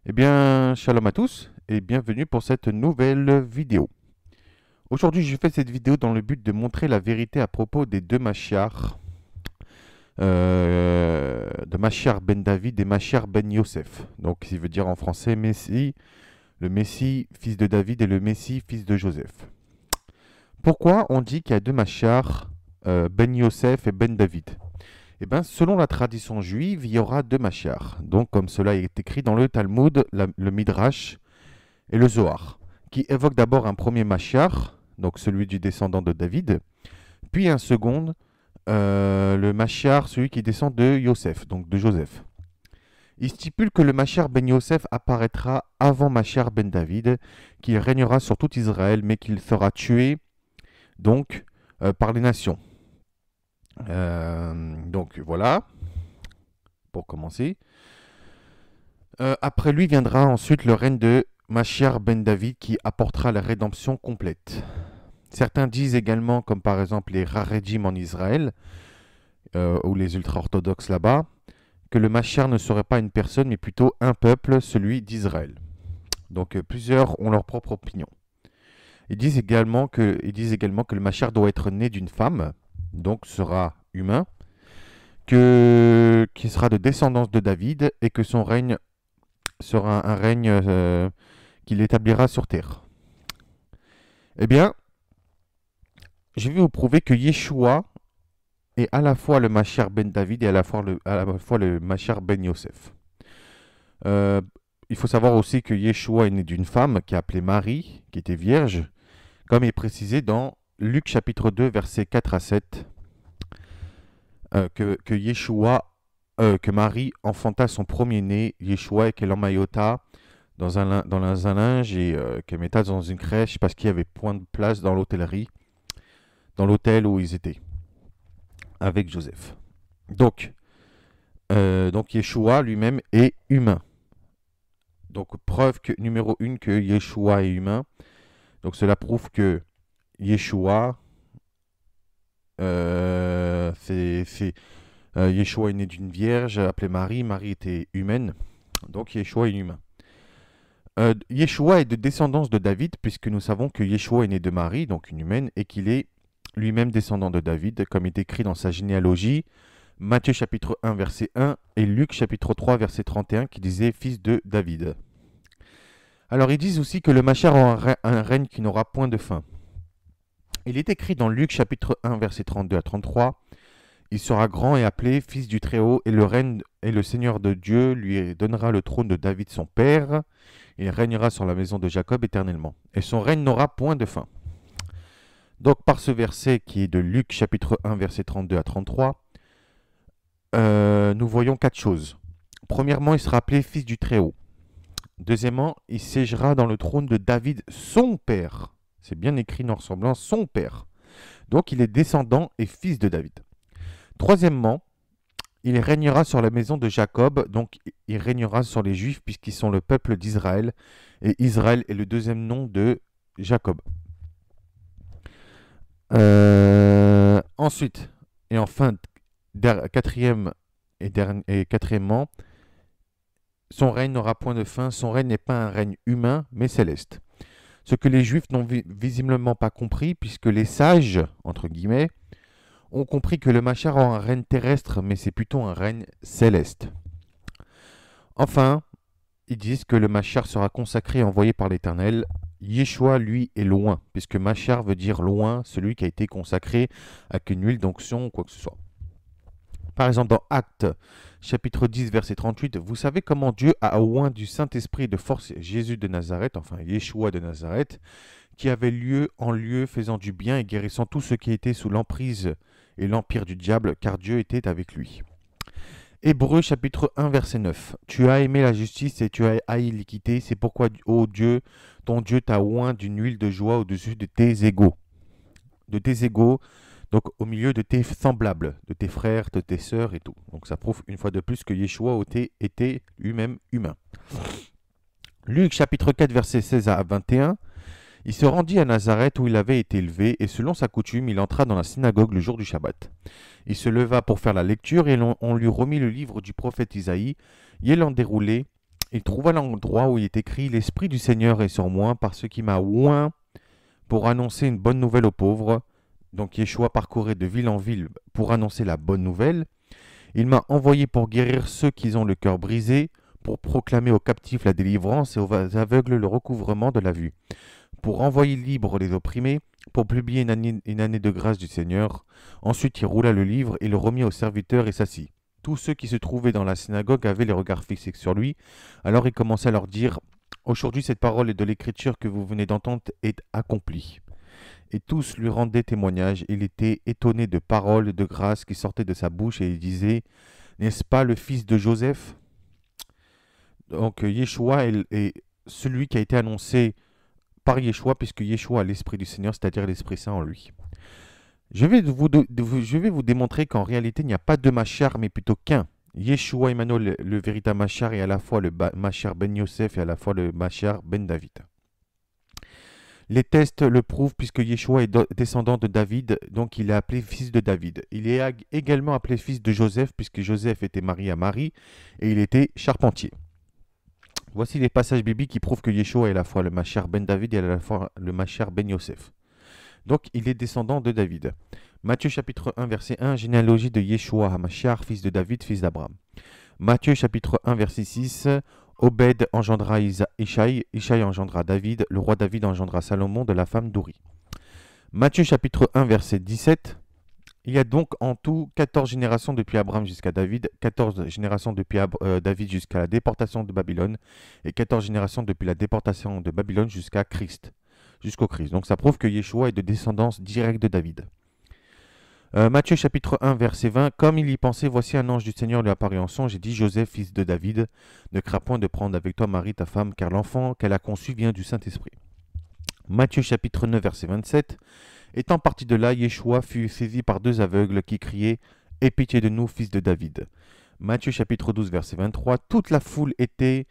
Eh bien, shalom à tous et bienvenue pour cette nouvelle vidéo. Aujourd'hui, je fais cette vidéo dans le but de montrer la vérité à propos des deux Mashiach, de Mashiach ben David et Mashiach ben Yosef. Donc, qui veut dire en français Messie, le Messie fils de David et le Messie fils de Joseph. Pourquoi on dit qu'il y a deux Mashiach, ben Yosef et ben David? Eh bien, selon la tradition juive, il y aura deux Mashiach. Donc, comme cela est écrit dans le Talmud, le Midrash et le Zohar, qui évoque d'abord un premier Mashiach, donc celui du descendant de David, puis un second, le Mashiach, celui qui descend de Yosef, donc de Joseph. Il stipule que le Mashiach ben Yosef apparaîtra avant Mashiach ben David, qu'il régnera sur tout Israël, mais qu'il sera tué donc par les nations. Donc voilà, pour commencer. Après lui viendra ensuite le règne de Mashiach ben David qui apportera la rédemption complète. Certains disent également, comme par exemple les Haredim en Israël, ou les ultra-orthodoxes là-bas, que le Mashiach ne serait pas une personne, mais plutôt un peuple, celui d'Israël. Donc plusieurs ont leur propre opinion. Ils disent également que le Mashiach doit être né d'une femme, donc sera humain, qui sera de descendance de David, et que son règne sera un règne qu'il établira sur terre. Eh bien, je vais vous prouver que Yeshua est à la fois le Mashiach ben David et à la fois le Mashiach ben Yosef. Euh, il faut savoir aussi que Yeshua est né d'une femme qui est appelée Marie, qui était vierge, comme est précisé dans Luc chapitre 2, versets 4 à 7, que Marie enfanta son premier-né, Yeshua, et qu'elle emmaillota dans un linge et qu'elle metta dans une crèche parce qu'il n'y avait point de place dans l'hôtellerie, dans l'hôtel où ils étaient, avec Joseph. Donc Yeshua lui-même est humain. Donc preuve numéro 1 que Yeshua est humain. Donc cela prouve que Yeshua, Yeshua est né d'une vierge appelée Marie. Marie était humaine. Donc Yeshua est humain. Yeshua est de descendance de David, puisque nous savons que Yeshua est né de Marie, donc une humaine, et qu'il est lui-même descendant de David, comme est écrit dans sa généalogie, Matthieu chapitre 1, verset 1, et Luc chapitre 3, verset 31, qui disait fils de David. Alors ils disent aussi que le Mashiach aura un règne qui n'aura point de fin. Il est écrit dans Luc chapitre 1, verset 32 à 33, il sera grand et appelé fils du Très-Haut, et le règne et le Seigneur de Dieu lui donnera le trône de David son père. Il régnera sur la maison de Jacob éternellement, et son règne n'aura point de fin. Donc par ce verset qui est de Luc chapitre 1, verset 32 à 33, nous voyons quatre choses. Premièrement, il sera appelé fils du Très-Haut. Deuxièmement, il siégera dans le trône de David, son père. C'est bien écrit noir sur blanc, son père. Donc il est descendant et fils de David. Troisièmement, il régnera sur la maison de Jacob, donc il régnera sur les Juifs puisqu'ils sont le peuple d'Israël, et Israël est le deuxième nom de Jacob. Ensuite, et enfin, quatrièmement, son règne n'aura point de fin, son règne n'est pas un règne humain, mais céleste. Ce que les Juifs n'ont visiblement pas compris, puisque les sages, entre guillemets, ont compris que le Mashiach aura un règne terrestre, mais c'est plutôt un règne céleste. Enfin, ils disent que le Mashiach sera consacré et envoyé par l'Éternel. Yeshua, lui, est loin, puisque Mashiach veut dire loin, celui qui a été consacré avec une huile d'onction ou quoi que ce soit. Par exemple, dans Actes, chapitre 10, verset 38, vous savez comment Dieu a oint du Saint-Esprit de force Jésus de Nazareth, enfin Yeshua de Nazareth, qui avait lieu en lieu, faisant du bien et guérissant tous ceux qui étaient sous l'emprise et l'empire du diable, car Dieu était avec lui. Hébreux chapitre 1 verset 9. Tu as aimé la justice et tu as haï l'équité, c'est pourquoi, ô Dieu, ton Dieu t'a oint d'une huile de joie au-dessus de tes égaux. De tes égaux, donc au milieu de tes semblables, de tes frères, de tes sœurs et tout. Donc ça prouve une fois de plus que Yeshua était lui-même humain. Luc chapitre 4 verset 16 à 21. Il se rendit à Nazareth où il avait été élevé, et selon sa coutume, il entra dans la synagogue le jour du Shabbat. Il se leva pour faire la lecture, et on lui remit le livre du prophète Isaïe, et l'en déroulé, Il trouva l'endroit où il est écrit: L'Esprit du Seigneur est sur moi, parce qu'il m'a oint pour annoncer une bonne nouvelle aux pauvres. Donc Yeshua parcourait de ville en ville pour annoncer la bonne nouvelle. Il m'a envoyé pour guérir ceux qui ont le cœur brisé, pour proclamer aux captifs la délivrance et aux aveugles le recouvrement de la vue, pour envoyer libres les opprimés, pour publier une année de grâce du Seigneur. Ensuite il roula le livre et le remit aux serviteurs et s'assit. Tous ceux qui se trouvaient dans la synagogue avaient les regards fixés sur lui. Alors il commença à leur dire: Aujourd'hui cette parole de l'écriture que vous venez d'entendre est accomplie. Et tous lui rendaient témoignage. Il était étonné de paroles de grâce qui sortaient de sa bouche et il disait: N'est-ce pas le fils de Joseph? Donc Yeshua est celui qui a été annoncé par Yeshua, puisque Yeshua a l'Esprit du Seigneur, c'est-à-dire l'Esprit Saint en lui. Je vais vous démontrer qu'en réalité, il n'y a pas deux Machar, mais plutôt qu'un. Yeshua Emmanuel, le véritable Machar, est à la fois le Machar ben Yosef et à la fois le Machar ben David. Les tests le prouvent, puisque Yeshua est descendant de David, donc il est appelé fils de David. Il est également appelé fils de Joseph, puisque Joseph était marié à Marie, et il était charpentier. Voici les passages bibliques qui prouvent que Yeshua est à la fois le Machar ben David et à la fois le Machar ben Yosef. Donc il est descendant de David. Matthieu chapitre 1 verset 1, généalogie de Yeshua HaMashiach, fils de David, fils d'Abraham. Matthieu chapitre 1 verset 6, Obed engendra Ishaï, Ishaï engendra David, le roi David engendra Salomon de la femme d'Uri. Matthieu chapitre 1 verset 17, il y a donc en tout 14 générations depuis Abraham jusqu'à David, 14 générations depuis David jusqu'à la déportation de Babylone, et 14 générations depuis la déportation de Babylone jusqu'au Christ. Donc ça prouve que Yeshua est de descendance directe de David. Matthieu chapitre 1 verset 20, comme il y pensait, voici un ange du Seigneur lui apparut en songe et dit: Joseph, fils de David, ne crains point de prendre avec toi Marie ta femme, car l'enfant qu'elle a conçu vient du Saint-Esprit. Matthieu chapitre 9 verset 27, étant parti de là, Yeshua fut saisi par deux aveugles qui criaient: Aie pitié de nous, fils de David. Matthieu chapitre 12 verset 23, toute la foule était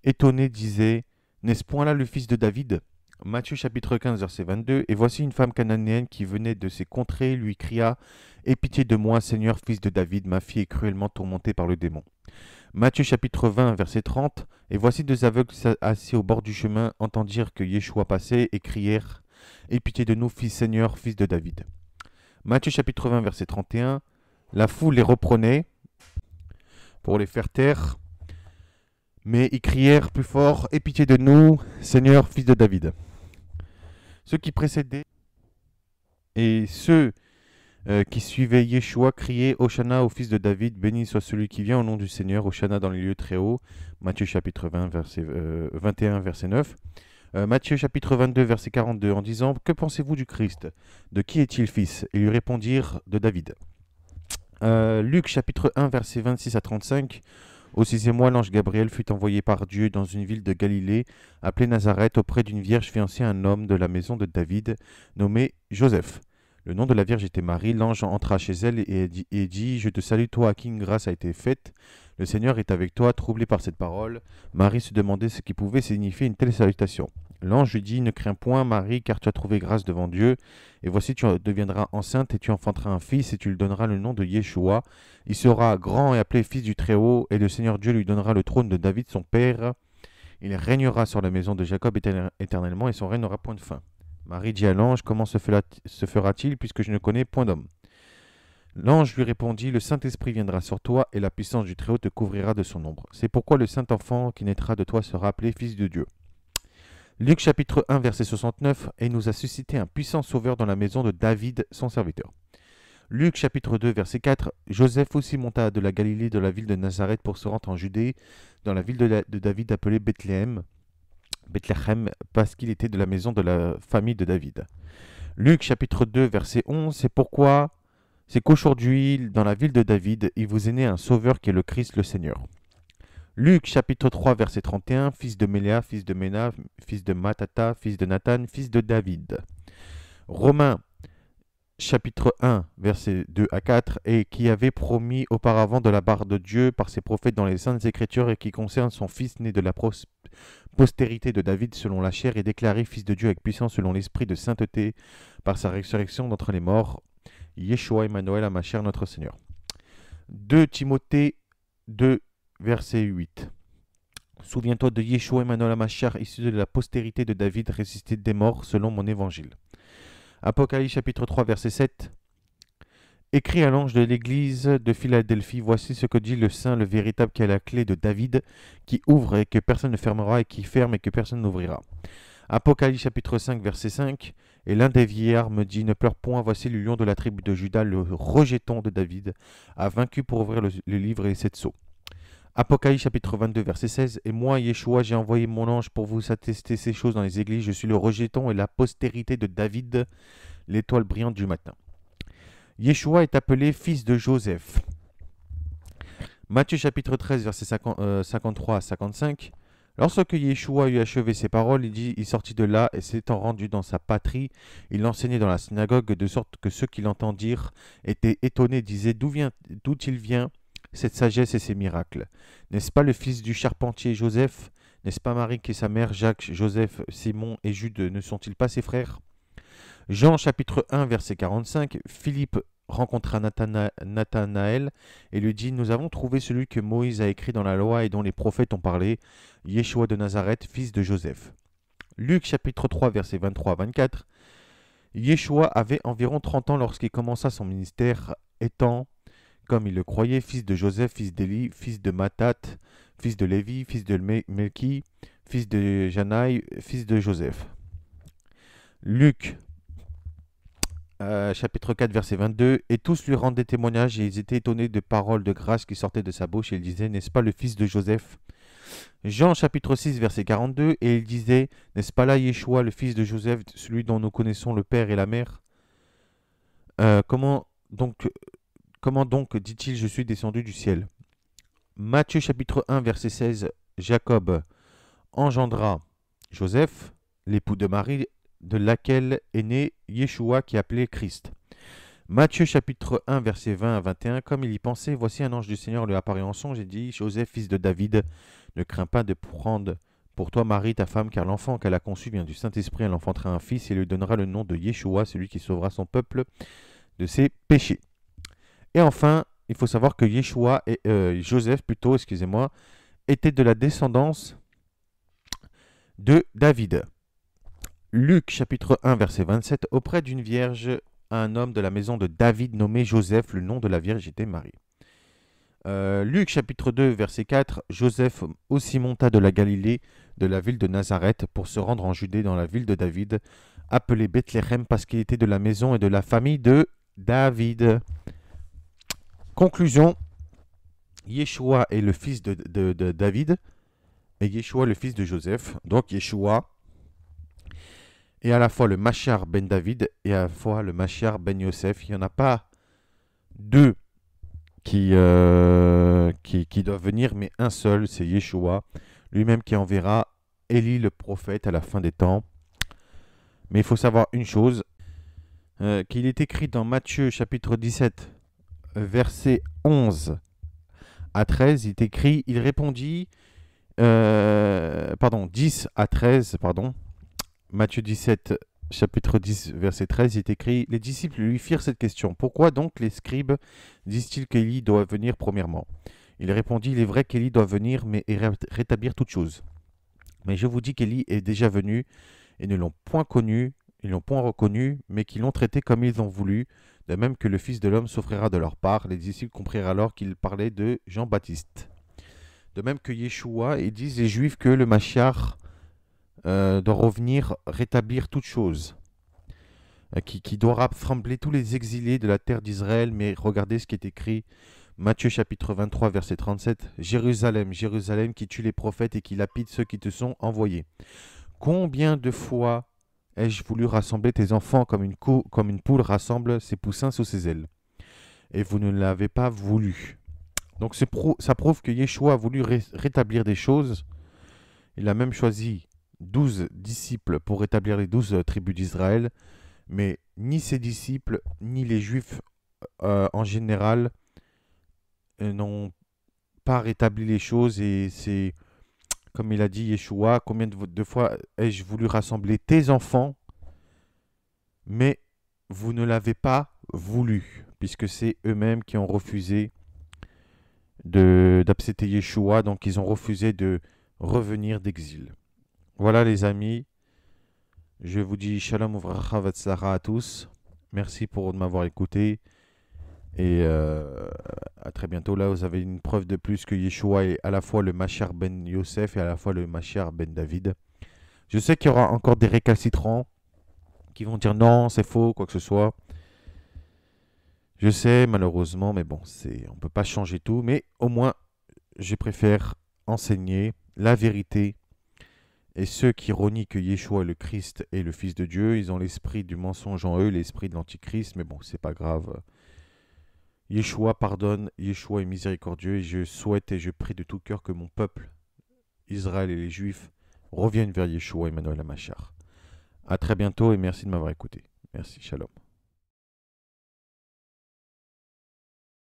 étonnée, disait: N'est-ce point là le fils de David? Matthieu chapitre 15 verset 22, et voici une femme cananéenne qui venait de ces contrées lui cria: Aie pitié de moi, Seigneur, fils de David, ma fille est cruellement tourmentée par le démon. Matthieu chapitre 20 verset 30, et voici deux aveugles assis au bord du chemin entendirent que Yeshua passait et crièrent: Aie pitié de nous, fils Seigneur, fils de David. Matthieu chapitre 20 verset 31, la foule les reprenait pour les faire taire, mais ils crièrent plus fort: Aie pitié de nous, Seigneur, fils de David. Ceux qui précédaient et ceux qui suivaient Yeshua criaient: Hosanna au fils de David, béni soit celui qui vient au nom du Seigneur, Hosanna dans les lieux très hauts. Matthieu chapitre 20, verset, 21, verset 9. Matthieu chapitre 22, verset 42, en disant: Que pensez-vous du Christ? De qui est-il fils? Ils lui répondirent: De David. Luc chapitre 1, verset 26 à 35. Au 6e mois, l'ange Gabriel fut envoyé par Dieu dans une ville de Galilée, appelée Nazareth, auprès d'une vierge fiancée à un homme de la maison de David, nommé Joseph. Le nom de la vierge était Marie. L'ange entra chez elle et dit: Je te salue, toi à qui une grâce a été faite. Le Seigneur est avec toi. Troublée par cette parole, Marie se demandait ce qui pouvait signifier une telle salutation. L'ange lui dit: Ne crains point, Marie, car tu as trouvé grâce devant Dieu. Et voici, tu deviendras enceinte et tu enfanteras un fils et tu lui donneras le nom de Yeshua. Il sera grand et appelé fils du Très-Haut, et le Seigneur Dieu lui donnera le trône de David son père. Il régnera sur la maison de Jacob éternellement et son règne n'aura point de fin. Marie dit à l'ange: Comment se fera-t-il, puisque je ne connais point d'homme? L'ange lui répondit: Le Saint-Esprit viendra sur toi et la puissance du Très-Haut te couvrira de son ombre. C'est pourquoi le Saint-Enfant qui naîtra de toi sera appelé fils de Dieu. Luc chapitre 1 verset 69, et nous a suscité un puissant sauveur dans la maison de David son serviteur. Luc chapitre 2 verset 4, Joseph aussi monta de la Galilée, de la ville de Nazareth, pour se rendre en Judée, dans la ville de David appelée Bethléem, parce qu'il était de la maison de la famille de David. Luc chapitre 2 verset 11, c'est qu'aujourd'hui, dans la ville de David, il vous est né un sauveur qui est le Christ, le Seigneur. Luc chapitre 3 verset 31, fils de Méléa, fils de Ména, fils de Matata, fils de Nathan, fils de David. Romains chapitre 1 versets 2 à 4, et qui avait promis auparavant de la part de Dieu par ses prophètes dans les saintes écritures, et qui concerne son fils né de la postérité de David selon la chair, et déclaré fils de Dieu avec puissance selon l'esprit de sainteté par sa résurrection d'entre les morts, Yeshua Emmanuel HaMashiach notre Seigneur. 2 Timothée 2 verset 8. Souviens-toi de Yeshua Emmanuel Mashiach, issu de la postérité de David, ressuscité des morts selon mon évangile. Apocalypse chapitre 3, verset 7. Écrit à l'ange de l'église de Philadelphie, voici ce que dit le Saint, le véritable, qui a la clé de David, qui ouvre et que personne ne fermera, et qui ferme et que personne n'ouvrira. Apocalypse chapitre 5, verset 5. Et l'un des vieillards me dit, ne pleure point, voici le lion de la tribu de Juda, le rejeton de David, a vaincu pour ouvrir le livre et les 7 sceaux. Apocalypse chapitre 22, verset 16. Et moi, Yeshua, j'ai envoyé mon ange pour vous attester ces choses dans les églises. Je suis le rejeton et la postérité de David, l'étoile brillante du matin. Yeshua est appelé fils de Joseph. Matthieu chapitre 13, verset 53 à 55. Lorsque Yeshua eut achevé ses paroles, il sortit de là et s'étant rendu dans sa patrie, il enseignait dans la synagogue, de sorte que ceux qui l'entendirent étaient étonnés, disaient d'où il vient cette sagesse et ces miracles. N'est-ce pas le fils du charpentier Joseph? N'est-ce pas Marie qui est sa mère, Jacques, Joseph, Simon et Jude, ne sont-ils pas ses frères? Jean chapitre 1, verset 45. Philippe rencontra Nathanaël et lui dit, nous avons trouvé celui que Moïse a écrit dans la loi et dont les prophètes ont parlé, Yeshua de Nazareth, fils de Joseph. Luc chapitre 3, verset 23 à 24. Yeshua avait environ 30 ans lorsqu'il commença son ministère, étant, comme il le croyait, fils de Joseph, fils d'Élie, fils de Mathat, fils de Lévi, fils de Melchi, fils de Janaï, fils de Joseph. Luc chapitre 4, verset 22. Et tous lui rendaient témoignage et ils étaient étonnés de paroles de grâce qui sortaient de sa bouche. Et ils disaient, n'est-ce pas le fils de Joseph? Jean chapitre 6, verset 42. Et il disait, n'est-ce pas là Yeshua, le fils de Joseph, celui dont nous connaissons le père et la mère? Comment donc dit-il, je suis descendu du ciel? Matthieu chapitre 1, verset 16. Jacob engendra Joseph, l'époux de Marie, de laquelle est né Yeshua qui est appelé Christ. Matthieu chapitre 1, verset 20 à 21. Comme il y pensait, voici un ange du Seigneur lui apparut en songe et dit, Joseph, fils de David, ne crains pas de prendre pour toi Marie, ta femme, car l'enfant qu'elle a conçu vient du Saint-Esprit. Elle enfantera un fils et lui donnera le nom de Yeshua, celui qui sauvera son peuple de ses péchés. Et enfin, il faut savoir que Joseph, était de la descendance de David. Luc chapitre 1, verset 27. Auprès d'une vierge, un homme de la maison de David nommé Joseph, le nom de la vierge était Marie. Luc chapitre 2, verset 4. Joseph aussi monta de la Galilée, de la ville de Nazareth, pour se rendre en Judée dans la ville de David, appelée Bethléem, parce qu'il était de la maison et de la famille de David. Conclusion, Yeshua est le fils de David et Yeshua le fils de Joseph. Donc Yeshua est à la fois le Mashiach ben David et à la fois le Mashiach ben Yosef. Il n'y en a pas deux qui doivent venir, mais un seul, c'est Yeshua, lui-même qui enverra Élie le prophète à la fin des temps. Mais il faut savoir une chose, qu'il est écrit dans Matthieu chapitre 17, verset 11 à 13, il est écrit, il répondit, 10 à 13, Matthieu 17, chapitre 10, verset 13, il est écrit, les disciples lui firent cette question, pourquoi donc les scribes disent-ils qu'Élie doit venir premièrement? Il répondit, il est vrai qu'Élie doit venir, mais rétablir toutes choses. Mais je vous dis qu'Élie est déjà venu, et ne l'ont point connu, ils ne l'ont point reconnu, mais qu'ils l'ont traité comme ils ont voulu, de même que le Fils de l'homme souffrira de leur part. Les disciples comprirent alors qu'il parlait de Jean-Baptiste. De même que Yeshua, ils disent les Juifs que le Mashiach doit revenir rétablir toutes choses, qui doit rassembler tous les exilés de la terre d'Israël. Mais regardez ce qui est écrit, Matthieu chapitre 23, verset 37. Jérusalem, Jérusalem, qui tue les prophètes et qui lapide ceux qui te sont envoyés. Combien de fois ai-je voulu rassembler tes enfants comme une poule rassemble ses poussins sous ses ailes, et vous ne l'avez pas voulu. Donc ça prouve que Yeshua a voulu rétablir des choses. Il a même choisi 12 disciples pour rétablir les 12 tribus d'Israël, mais ni ses disciples, ni les Juifs en général n'ont pas rétabli les choses. Et c'est, comme il a dit Yeshua, combien de fois ai-je voulu rassembler tes enfants, mais vous ne l'avez pas voulu, puisque c'est eux-mêmes qui ont refusé d'accepter Yeshua. Donc ils ont refusé de revenir d'exil. Voilà les amis, je vous dis shalom uvracha vatzlacha à tous. Merci pour m'avoir écouté. Et à très bientôt. Là, vous avez une preuve de plus que Yeshua est à la fois le Mashiach ben Yosef et à la fois le Mashiach ben David. Je sais qu'il y aura encore des récalcitrants qui vont dire non, c'est faux, quoi que ce soit. Je sais, malheureusement, mais bon, on ne peut pas changer tout. Mais au moins, je préfère enseigner la vérité. Et ceux qui renient que Yeshua est le Christ et le Fils de Dieu, ils ont l'esprit du mensonge en eux, l'esprit de l'antichrist. Mais bon, c'est pas grave. Yeshua pardonne, Yeshua est miséricordieux et je souhaite et je prie de tout cœur que mon peuple, Israël et les Juifs, reviennent vers Yeshua Emmanuel Hamashar. À très bientôt et merci de m'avoir écouté. Merci, shalom.